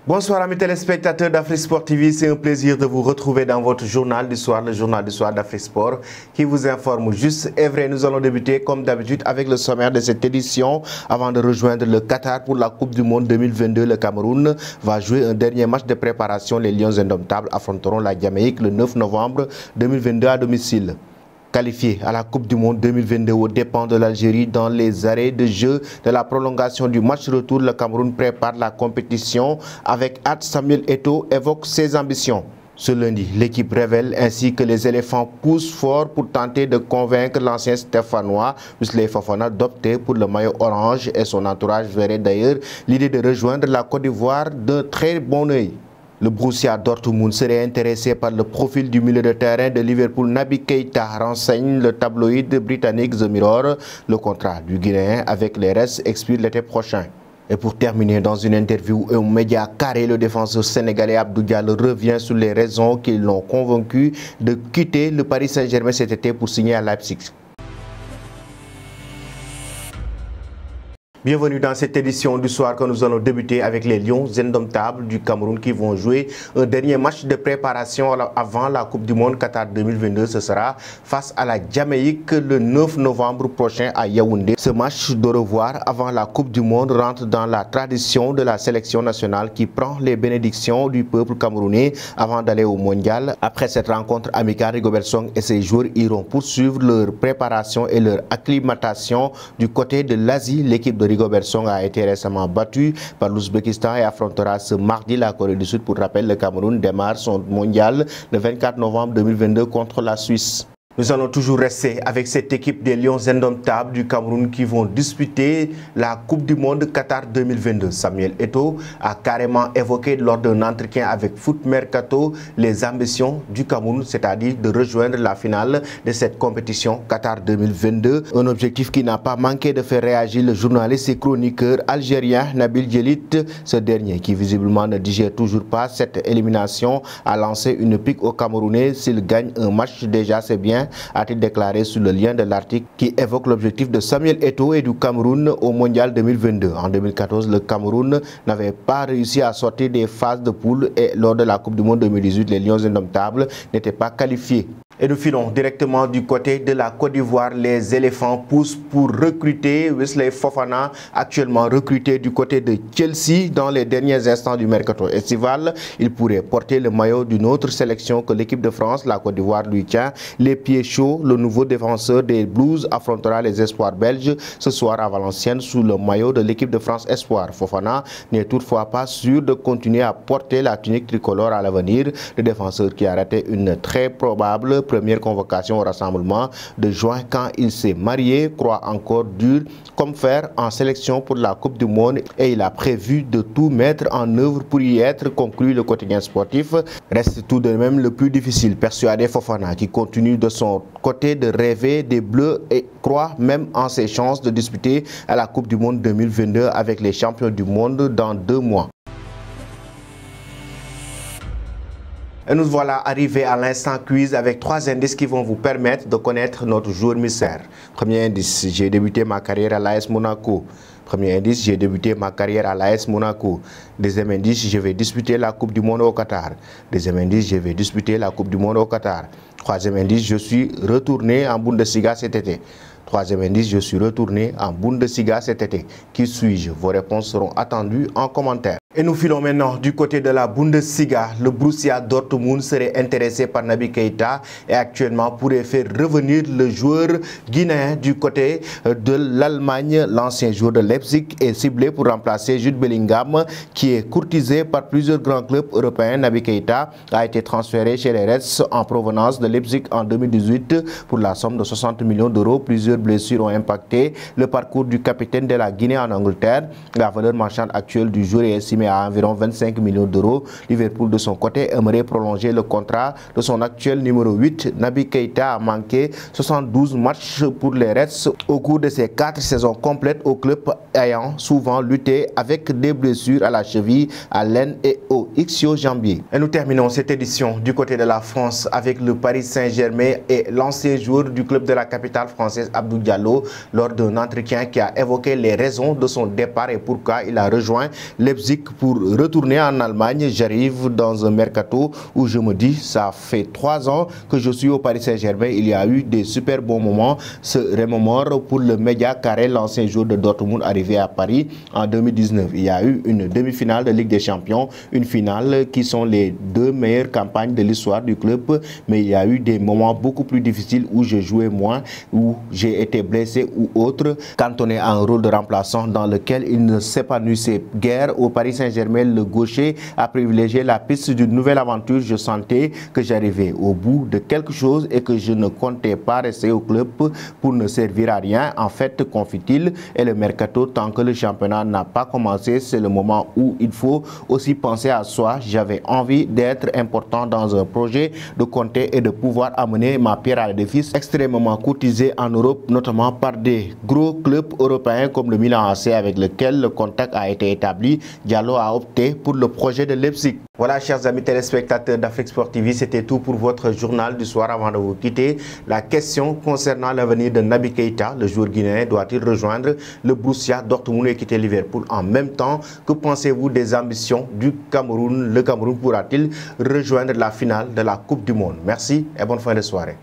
Bonsoir amis téléspectateurs d'Afrique Sport TV, c'est un plaisir de vous retrouver dans votre journal du soir, le journal du soir d'Afrique Sport qui vous informe juste et vrai. Nous allons débuter comme d'habitude avec le sommaire de cette édition. Avant de rejoindre le Qatar pour la Coupe du Monde 2022, le Cameroun va jouer un dernier match de préparation. Les Lions indomptables affronteront la Jamaïque le 9 novembre 2022 à domicile. Qualifié à la Coupe du Monde 2022 aux dépens de l'Algérie dans les arrêts de jeu de la prolongation du match retour, le Cameroun prépare la compétition avec hâte. Samuel Eto'o évoque ses ambitions. Ce lundi, l'équipe révèle ainsi que les éléphants poussent fort pour tenter de convaincre l'ancien Stéphanois Wesley Fofana d'opter pour le maillot orange et son entourage verrait d'ailleurs l'idée de rejoindre la Côte d'Ivoire d'un très bon œil. Le Borussia Dortmund serait intéressé par le profil du milieu de terrain de Liverpool Naby Keïta, renseigne le tabloïd britannique The Mirror. Le contrat du Guinéen avec les Reds expire l'été prochain. Et pour terminer, dans une interview au média Carré, le défenseur sénégalais Abdou Diallo revient sur les raisons qui l'ont convaincu de quitter le Paris Saint-Germain cet été pour signer à Leipzig. Bienvenue dans cette édition du soir que nous allons débuter avec les Lions indomptables du Cameroun qui vont jouer un dernier match de préparation avant la Coupe du Monde Qatar 2022. Ce sera face à la Jamaïque le 9 novembre prochain à Yaoundé. Ce match de revoir avant la Coupe du Monde rentre dans la tradition de la sélection nationale qui prend les bénédictions du peuple camerounais avant d'aller au mondial. Après cette rencontre amicale, Rigobert Song et ses joueurs iront poursuivre leur préparation et leur acclimatation du côté de l'Asie. L'équipe de Rigobert Song a été récemment battu par l'Ouzbékistan et affrontera ce mardi la Corée du Sud. Pour rappel, le Cameroun démarre son mondial le 24 novembre 2022 contre la Suisse. Nous allons toujours rester avec cette équipe des Lions indomptables du Cameroun qui vont disputer la Coupe du Monde Qatar 2022. Samuel Eto'o a carrément évoqué lors d'un entretien avec Foot Mercato les ambitions du Cameroun, c'est-à-dire de rejoindre la finale de cette compétition Qatar 2022. Un objectif qui n'a pas manqué de faire réagir le journaliste et chroniqueur algérien Nabil Djellit. Ce dernier, qui visiblement ne digère toujours pas cette élimination, a lancé une pique aux Camerounais. S'il gagne un match, déjà c'est bien, a-t-il déclaré sur le lien de l'article qui évoque l'objectif de Samuel Eto'o et du Cameroun au Mondial 2022. En 2014, le Cameroun n'avait pas réussi à sortir des phases de poule et lors de la Coupe du Monde 2018, les Lions indomptables n'étaient pas qualifiés. Et nous filons directement du côté de la Côte d'Ivoire. Les éléphants poussent pour recruter Wesley Fofana, actuellement recruté du côté de Chelsea dans les derniers instants du mercato estival. Il pourrait porter le maillot d'une autre sélection que l'équipe de France. La Côte d'Ivoire lui tient les pieds chauds. Le nouveau défenseur des Blues affrontera les espoirs belges ce soir à Valenciennes sous le maillot de l'équipe de France Espoir. Fofana n'est toutefois pas sûr de continuer à porter la tunique tricolore à l'avenir. Le défenseur qui a raté une très probable première convocation au rassemblement de juin quand il s'est marié croit encore dur comme fer en sélection pour la Coupe du Monde et il a prévu de tout mettre en œuvre pour y être, conclut le quotidien sportif. Reste tout de même le plus difficile, persuadé Fofana qui continue de son côté de rêver des Bleus et croit même en ses chances de disputer à la Coupe du Monde 2022 avec les champions du monde dans 2 mois. Et nous voilà arrivés à l'instant quiz avec 3 indices qui vont vous permettre de connaître notre joueur mystère. Premier indice, j'ai débuté ma carrière à l'AS Monaco. Premier indice, j'ai débuté ma carrière à l'AS Monaco. Deuxième indice, je vais disputer la Coupe du Monde au Qatar. Deuxième indice, je vais disputer la Coupe du Monde au Qatar. Troisième indice, je suis retourné en Bundesliga cet été. Troisième indice, je suis retourné en Bundesliga cet été. Qui suis-je? Vos réponses seront attendues en commentaire. Et nous filons maintenant du côté de la Bundesliga. Le Borussia Dortmund serait intéressé par Naby Keïta et actuellement pourrait faire revenir le joueur guinéen du côté de l'Allemagne. L'ancien joueur de Leipzig est ciblé pour remplacer Jude Bellingham qui est courtisé par plusieurs grands clubs européens. Naby Keïta a été transféré chez les Reds en provenance de Leipzig en 2018 pour la somme de 60 millions d'euros. Plusieurs blessures ont impacté le parcours du capitaine de la Guinée en Angleterre. La valeur marchande actuelle du joueur est estimée à environ 25 millions d'euros. Liverpool de son côté aimerait prolonger le contrat de son actuel numéro 8. Naby Keïta a manqué 72 matchs pour les Reds au cours de ses 4 saisons complètes au club ayant souvent lutté avec des blessures à la cheville, à l'aine et au ischio-jambier. Et nous terminons cette édition du côté de la France avec le Paris Saint-Germain et l'ancien joueur du club de la capitale française Abdou Diallo lors d'un entretien qui a évoqué les raisons de son départ et pourquoi il a rejoint Leipzig pour retourner en Allemagne. J'arrive dans un mercato où je me dis, ça fait 3 ans que je suis au Paris Saint-Germain. Il y a eu des super bons moments. Se remémore pour le Média Carré, l'ancien joueur de Dortmund arrivé à Paris en 2019. Il y a eu une demi-finale de Ligue des Champions, une finale qui sont les 2 meilleures campagnes de l'histoire du club. Mais il y a eu des moments beaucoup plus difficiles où je jouais moins, où j'ai été blessé ou autre. Quand on est en rôle de remplaçant dans lequel il ne s'épanouissait guère au Paris Saint-Germain, le gaucher a privilégié la piste d'une nouvelle aventure. Je sentais que j'arrivais au bout de quelque chose et que je ne comptais pas rester au club pour ne servir à rien. En fait, confie-t-il, et le mercato, tant que le championnat n'a pas commencé, c'est le moment où il faut aussi penser à soi. J'avais envie d'être important dans un projet, de compter et de pouvoir amener ma pierre à l'édifice, extrêmement cotisé en Europe, notamment par des gros clubs européens comme le Milan AC avec lequel le contact a été établi. Diallo a opté pour le projet de Leipzig. Voilà, chers amis téléspectateurs d'Afrique Sport TV, c'était tout pour votre journal du soir. Avant de vous quitter, la question concernant l'avenir de Naby Keïta, le joueur guinéen, doit-il rejoindre le Borussia Dortmund et quitter Liverpool en même temps? Que pensez-vous des ambitions du Cameroun? Le Cameroun pourra-t-il rejoindre la finale de la Coupe du Monde? Merci et bonne fin de soirée.